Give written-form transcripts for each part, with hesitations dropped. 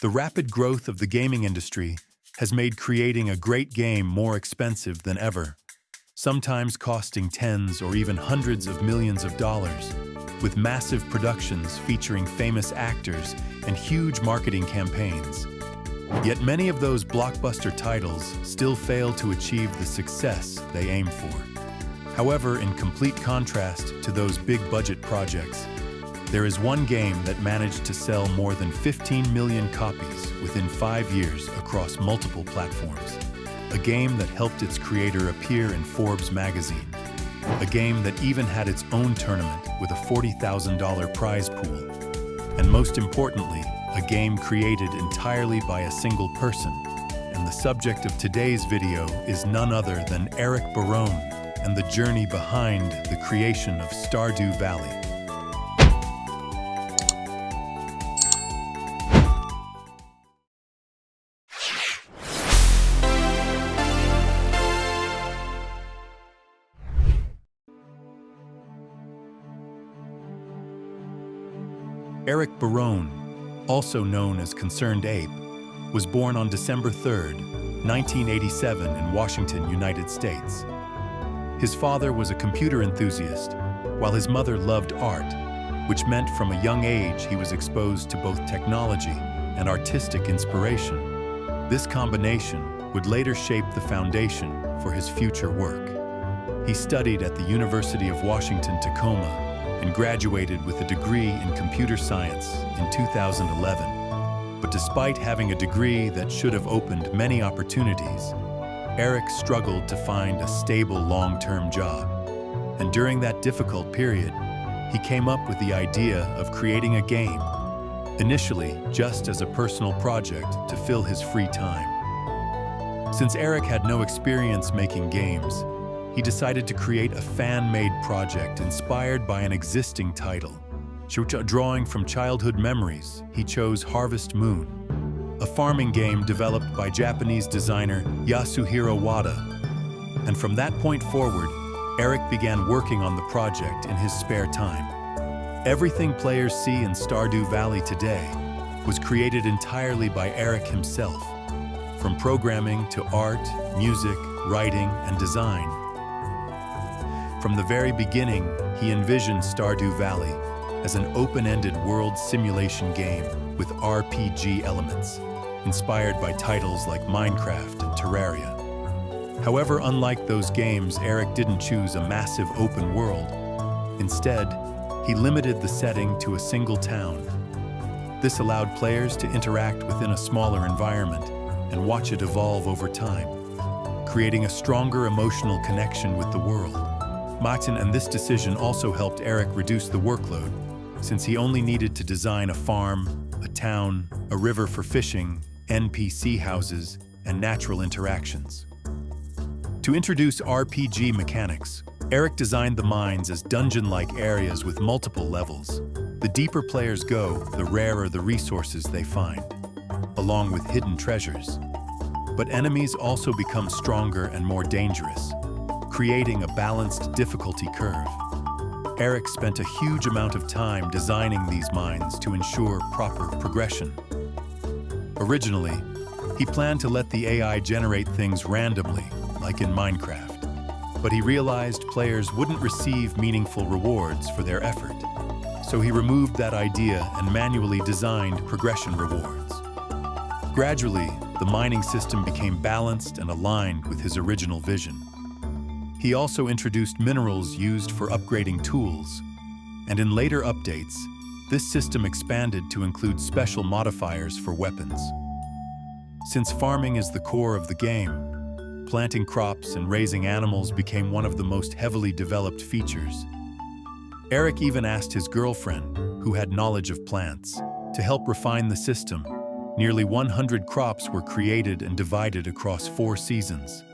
The rapid growth of the gaming industry has made creating a great game more expensive than ever, sometimes costing tens or even hundreds of millions of dollars, with massive productions featuring famous actors and huge marketing campaigns. Yet many of those blockbuster titles still fail to achieve the success they aim for. However, in complete contrast to those big-budget projects, there is one game that managed to sell more than 15 million copies within 5 years across multiple platforms. A game that helped its creator appear in Forbes magazine. A game that even had its own tournament with a $40,000 prize pool. And most importantly, a game created entirely by a single person. And the subject of today's video is none other than Eric Barone and the journey behind the creation of Stardew Valley. Eric Barone, also known as ConcernedApe, was born on December 3, 1987 in Washington, United States. His father was a computer enthusiast, while his mother loved art, which meant from a young age he was exposed to both technology and artistic inspiration. This combination would later shape the foundation for his future work. He studied at the University of Washington-Tacoma and graduated with a degree in computer science in 2011. But despite having a degree that should have opened many opportunities, Eric struggled to find a stable long-term job. And during that difficult period, he came up with the idea of creating a game, initially just as a personal project to fill his free time. Since Eric had no experience making games, he decided to create a fan-made project inspired by an existing title. Drawing from childhood memories, he chose Harvest Moon, a farming game developed by Japanese designer Yasuhiro Wada. And from that point forward, Eric began working on the project in his spare time. Everything players see in Stardew Valley today was created entirely by Eric himself, from programming to art, music, writing, and design. From the very beginning, he envisioned Stardew Valley as an open-ended world simulation game with RPG elements, inspired by titles like Minecraft and Terraria. However, unlike those games, Eric didn't choose a massive open world. Instead, he limited the setting to a single town. This allowed players to interact within a smaller environment and watch it evolve over time, creating a stronger emotional connection with the world. And this decision also helped Eric reduce the workload, since he only needed to design a farm, a town, a river for fishing, NPC houses, and natural interactions. To introduce RPG mechanics, Eric designed the mines as dungeon-like areas with multiple levels. The deeper players go, the rarer the resources they find, along with hidden treasures. But enemies also become stronger and more dangerous, creating a balanced difficulty curve. Eric spent a huge amount of time designing these mines to ensure proper progression. Originally, he planned to let the AI generate things randomly, like in Minecraft. But he realized players wouldn't receive meaningful rewards for their effort. So he removed that idea and manually designed progression rewards. Gradually, the mining system became balanced and aligned with his original vision. He also introduced minerals used for upgrading tools, and in later updates, this system expanded to include special modifiers for weapons. Since farming is the core of the game, planting crops and raising animals became one of the most heavily developed features. Eric even asked his girlfriend, who had knowledge of plants, to help refine the system. Nearly 100 crops were created and divided across 4 seasons.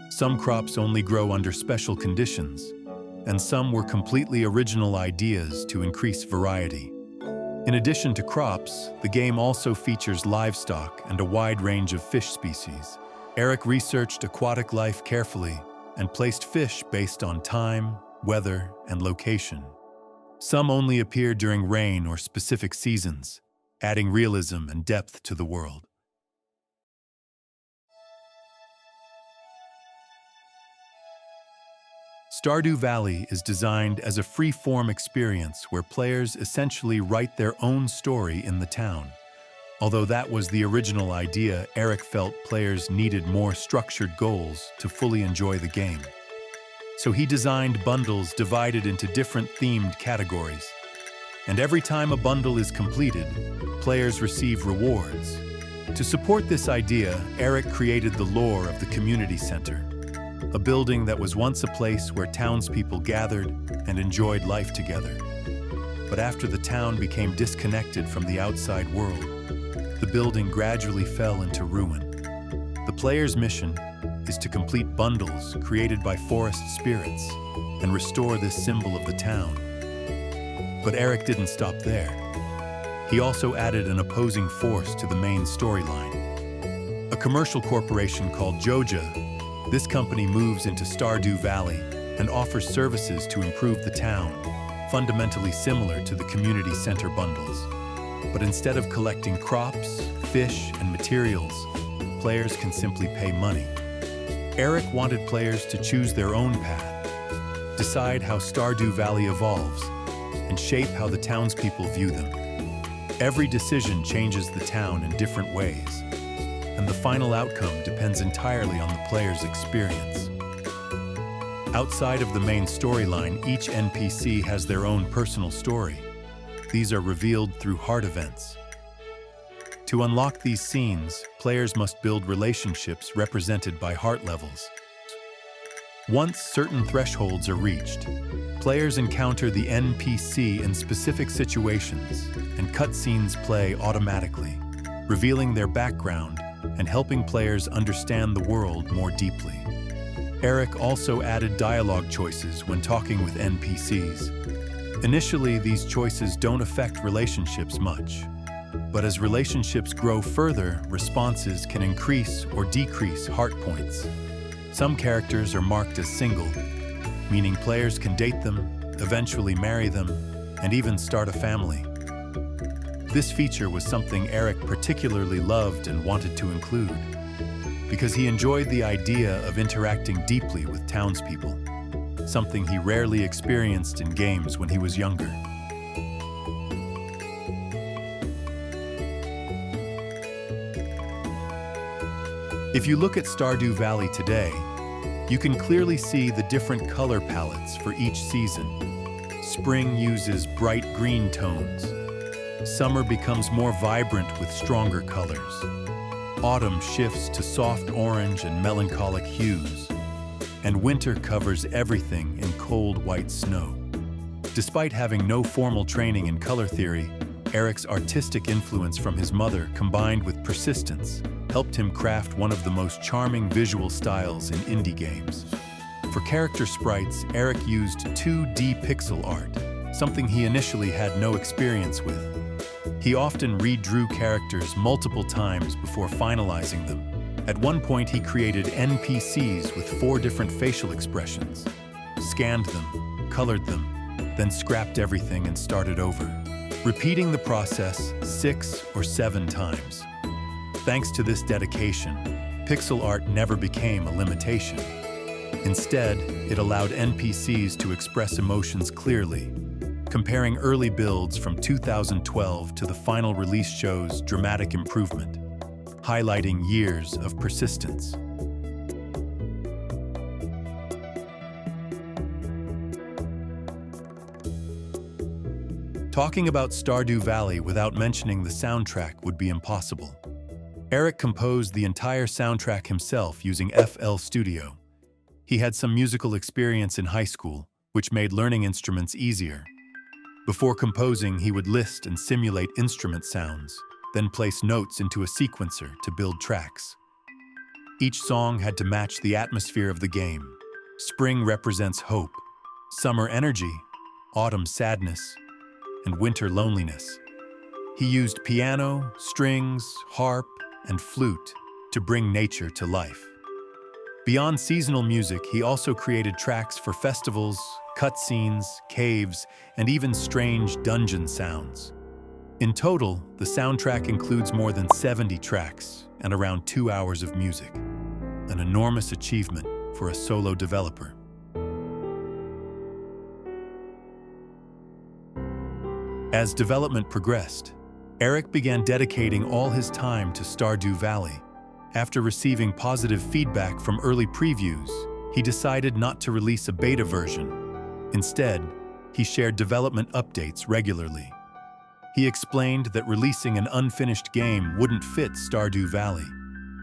Some crops only grow under special conditions, and some were completely original ideas to increase variety. In addition to crops, the game also features livestock and a wide range of fish species. Eric researched aquatic life carefully and placed fish based on time, weather, and location. Some only appear during rain or specific seasons, adding realism and depth to the world. Stardew Valley is designed as a free-form experience where players essentially write their own story in the town. Although that was the original idea, Eric felt players needed more structured goals to fully enjoy the game. So he designed bundles divided into different themed categories. And every time a bundle is completed, players receive rewards. To support this idea, Eric created the lore of the community center, a building that was once a place where townspeople gathered and enjoyed life together. But after the town became disconnected from the outside world, the building gradually fell into ruin. The player's mission is to complete bundles created by forest spirits and restore this symbol of the town. But Eric didn't stop there. He also added an opposing force to the main storyline. A commercial corporation called Joja, this company moves into Stardew Valley and offers services to improve the town, fundamentally similar to the community center bundles. But instead of collecting crops, fish, and materials, players can simply pay money. Eric wanted players to choose their own path, decide how Stardew Valley evolves, and shape how the townspeople view them. Every decision changes the town in different ways, and the final outcome depends entirely on the player's experience. Outside of the main storyline, each NPC has their own personal story. These are revealed through heart events. To unlock these scenes, players must build relationships represented by heart levels. Once certain thresholds are reached, players encounter the NPC in specific situations, and cutscenes play automatically, revealing their background and helping players understand the world more deeply. Eric also added dialogue choices when talking with NPCs. Initially, these choices don't affect relationships much, but as relationships grow further, responses can increase or decrease heart points. Some characters are marked as single, meaning players can date them, eventually marry them, and even start a family. This feature was something Eric particularly loved and wanted to include, because he enjoyed the idea of interacting deeply with townspeople, something he rarely experienced in games when he was younger. If you look at Stardew Valley today, you can clearly see the different color palettes for each season. Spring uses bright green tones. Summer becomes more vibrant with stronger colors. Autumn shifts to soft orange and melancholic hues. And winter covers everything in cold white snow. Despite having no formal training in color theory, Eric's artistic influence from his mother combined with persistence helped him craft one of the most charming visual styles in indie games. For character sprites, Eric used 2D pixel art, something he initially had no experience with. He often redrew characters multiple times before finalizing them. At one point, he created NPCs with 4 different facial expressions, scanned them, colored them, then scrapped everything and started over, repeating the process 6 or 7 times. Thanks to this dedication, pixel art never became a limitation. Instead, it allowed NPCs to express emotions clearly. Comparing early builds from 2012 to the final release shows dramatic improvement, highlighting years of persistence. Talking about Stardew Valley without mentioning the soundtrack would be impossible. Eric composed the entire soundtrack himself using FL Studio. He had some musical experience in high school, which made learning instruments easier. Before composing, he would list and simulate instrument sounds, then place notes into a sequencer to build tracks. Each song had to match the atmosphere of the game. Spring represents hope, summer energy, autumn sadness, and winter loneliness. He used piano, strings, harp, and flute to bring nature to life. Beyond seasonal music, he also created tracks for festivals, cutscenes, caves, and even strange dungeon sounds. In total, the soundtrack includes more than 70 tracks and around 2 hours of music, an enormous achievement for a solo developer. As development progressed, Eric began dedicating all his time to Stardew Valley. After receiving positive feedback from early previews, he decided not to release a beta version. Instead, he shared development updates regularly. He explained that releasing an unfinished game wouldn't fit Stardew Valley,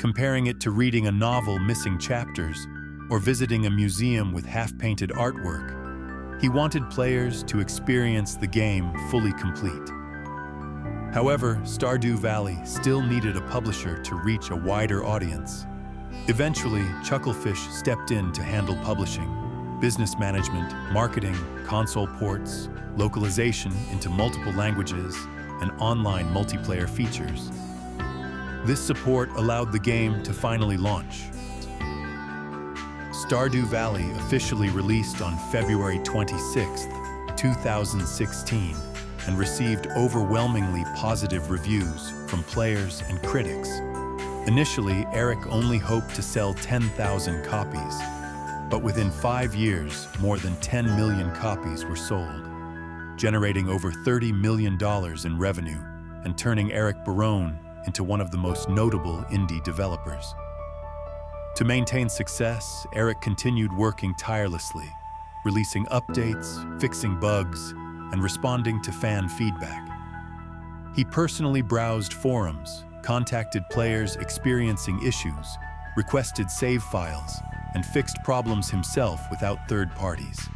comparing it to reading a novel missing chapters or visiting a museum with half-painted artwork. He wanted players to experience the game fully complete. However, Stardew Valley still needed a publisher to reach a wider audience. Eventually, Chucklefish stepped in to handle publishing, business management, marketing, console ports, localization into multiple languages, and online multiplayer features. This support allowed the game to finally launch. Stardew Valley officially released on February 26, 2016, and received overwhelmingly positive reviews from players and critics. Initially, Eric only hoped to sell 10,000 copies, but within 5 years, more than 10 million copies were sold, generating over $30 million in revenue and turning Eric Barone into one of the most notable indie developers. To maintain success, Eric continued working tirelessly, releasing updates, fixing bugs, and responding to fan feedback. He personally browsed forums, contacted players experiencing issues, requested save files, and fixed problems himself without third parties.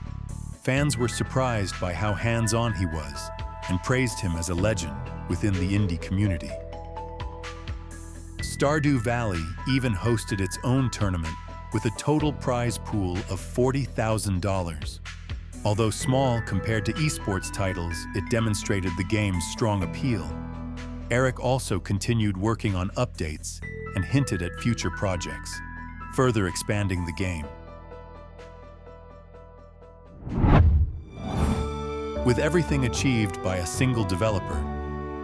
Fans were surprised by how hands-on he was and praised him as a legend within the indie community. Stardew Valley even hosted its own tournament with a total prize pool of $40,000. Although small compared to esports titles, it demonstrated the game's strong appeal. Eric also continued working on updates and hinted at future projects, further expanding the game. With everything achieved by a single developer,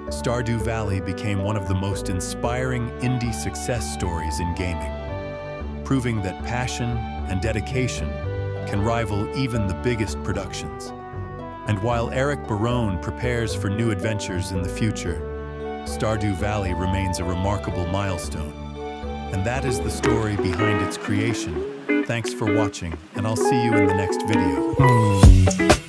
Stardew Valley became one of the most inspiring indie success stories in gaming, proving that passion and dedication can rival even the biggest productions. And while Eric Barone prepares for new adventures in the future, Stardew Valley remains a remarkable milestone. And that is the story behind its creation. Thanks for watching, and I'll see you in the next video.